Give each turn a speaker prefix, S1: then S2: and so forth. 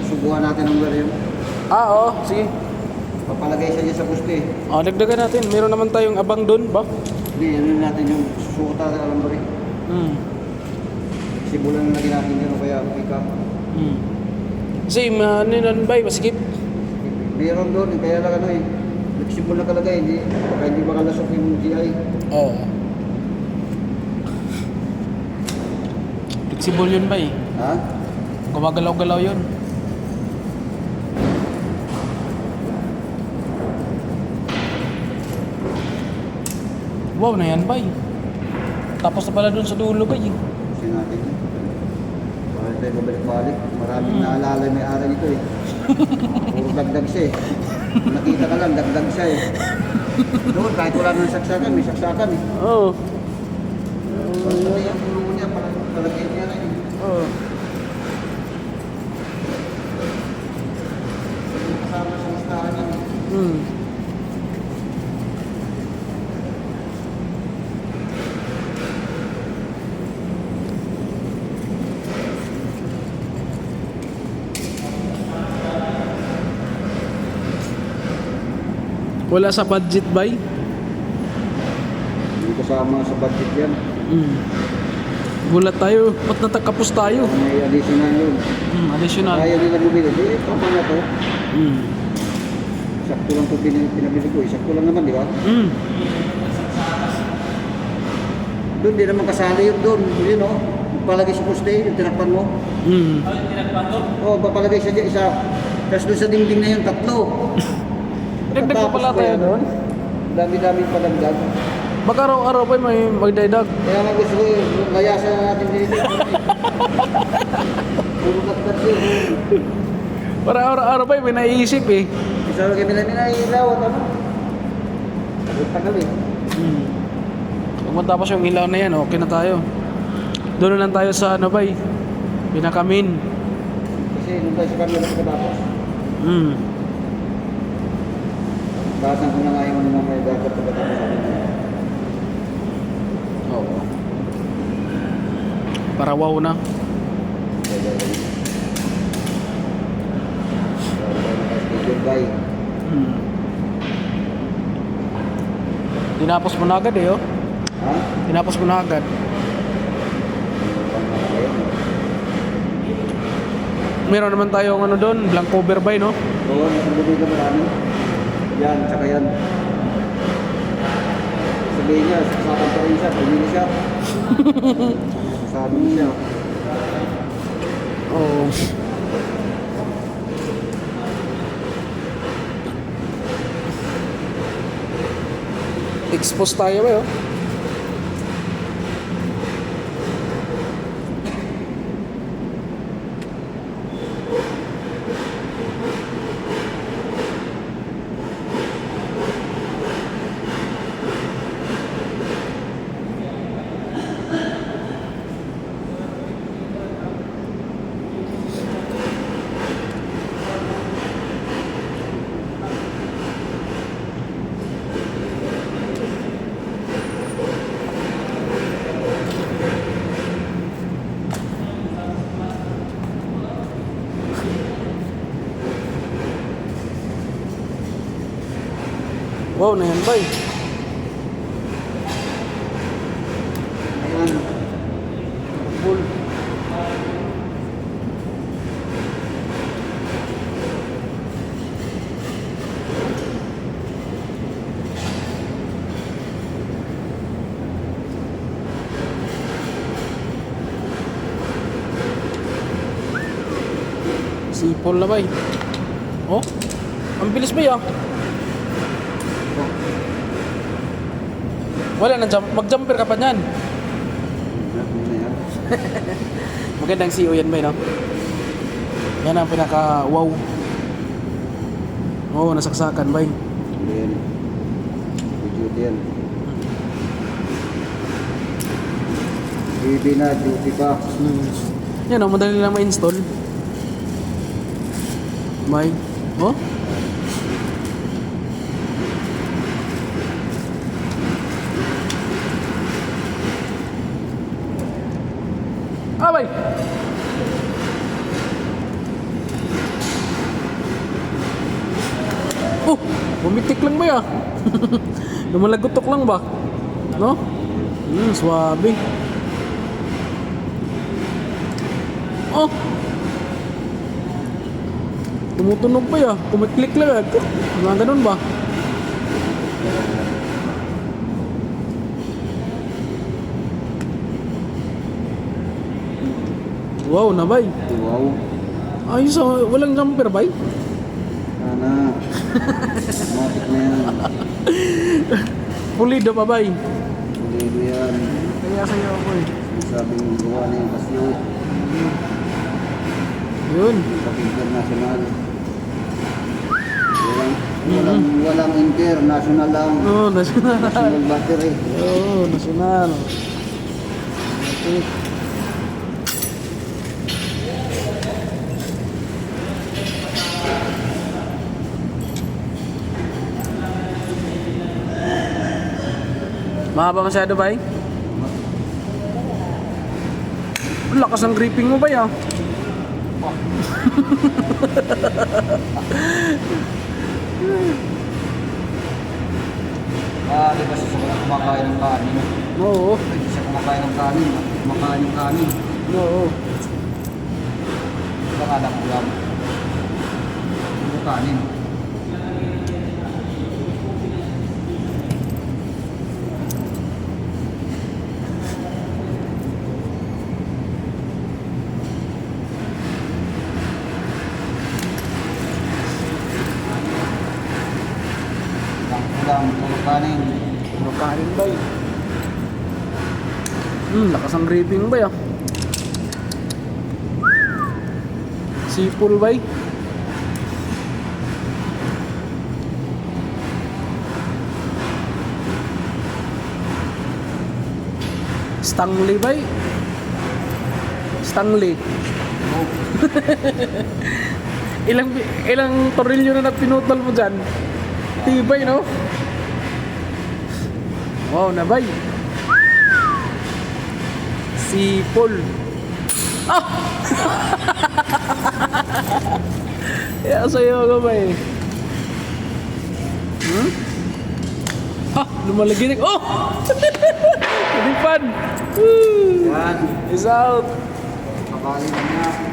S1: Subuhan natin ang wala yun.
S2: Oo, sige.
S1: Papalagay siya dyan sa poste.
S2: Dagdagan natin. Meron naman tayong abang doon ba?
S1: Hindi, ano natin yung susuota sa alambari. Sibulan na lagi natin yun o kaya pick up.
S2: Kasi ano yun ba? Masikip.
S1: Meron doon, kaya lang ano eh. Nagsibol na kalagay, hindi makalasok yung GI.
S2: Oo. Flexible yun ba eh?
S1: Ha?
S2: Gumagalaw-galaw yun. Wow na yan bay. Tapos na pala dun sa dulo bay.
S1: Kasi natin yun. Para tayo babalik-balik. Maraming naalala may araw ito eh. Puro dagdag siya eh. Kung nakita ka lang, dagdag siya eh. Doon, kahit wala nang saksakan, may saksakan eh.
S2: Oo.
S1: Basta na yung puro niya, palagay niya lang eh.
S2: Oo.
S1: Kasama sa listahan niya.
S2: Wala sa budget bay?
S1: Hindi kasama sa budget yan.
S2: Gulat tayo. Ba't natakapos tayo?
S1: May additional yun.
S2: Additional.
S1: Kaya nila bumili. Eh, tama na to. Sakto lang ito pinabili ko. Sakto lang naman, di ba? Doon, di naman kasali yun doon. Yun o. Palagay sa poste, yung tinakpan mo. Oo, papalagay siya dyan, isa. Tapos doon sa dingding na yung tatlo.
S2: Dagdag pa pala tayo doon?
S1: Dami-dami padagdag.
S2: Baka araw-araw pa may magdagdag.
S1: Kaya nga gusto ko yung layasan natin dito. Puro dagdag yun.
S2: Para araw-araw pa may naiisip eh.
S1: Isa lang kami namin na ilaw at ano. Tagal eh.
S2: Pag matapos yung ilaw na yan, okay na tayo. Doon na lang tayo sa ano bay? Pinakamin.
S1: Kasi nung tayo sa camera pagkatapos. Basan ko na nga yung mga may dapat pagkatapos natin.
S2: Oo. Para wow na.
S1: Goodbye.
S2: Tinapos mo na agad eh oh.
S1: Ha?
S2: Tinapos mo na agad. Meron naman tayong ano doon, blank cover by no?
S1: Oo, nasa bubig na marami. Yan, tsaka yan. Sabihin niya, sasakan pa rin siya, pumili siya. Sabi siya.
S2: Oo. Expose tayo ba yun? Wow na yan bay.
S1: Ayan. Full.
S2: Sipol na bay. Oh, ang bilis ba yan? Wala na jump, mag-jumper ka pa niyan. Magandang CEO yan ba no? Yan ang pinaka wow. Oo, nasaksakan ba?
S1: Yan. Duty yan. Baby na, duty pa.
S2: Yan o, madali lang ma-install. May, oh? Abay! Oh, pumitik lang ba ya? Lumalagotok lang ba? No? Swabe. Oh! Tumutunog pa ya. Kumiklik lang. Mga ganun ba? Wow, nabay.
S1: Wow.
S2: Ayos, walang jumper bay?
S1: Sana. Matik na yan.
S2: Pulido pa bay?
S1: Pulido yan.
S2: Kaya sa'yo ako eh.
S1: Sabi ng gawa na yung Casio.
S2: Yun.
S1: Pag international. Walang international lang.
S2: Oo, national.
S1: National battery.
S2: Oo, national. Okay. Mahaba masyado ba eh? Ang lakas ng gripping mo ba ya?
S1: Di ba siya kumakain ng kanin?
S2: Oo.
S1: Hindi siya kumakain ng kanin. Kumakain ng kanin.
S2: Oo.
S1: Ito nga lang ulam. Ito kanin. Ulam, puro kanin.
S2: Puro kanin ba eh? Lakas ang gripping ba ya? Sipol ba eh? Stanley ba eh? Stanley. Ilang torilyo na pinutol mo dyan? Tibay, no? Wow, nabay. Sipol. Ah! Kaya sa'yo ka ba eh? Lumalaginig. Oh! Kadipan! Woo!
S1: Yan.
S2: Is out!
S1: Kapalit na.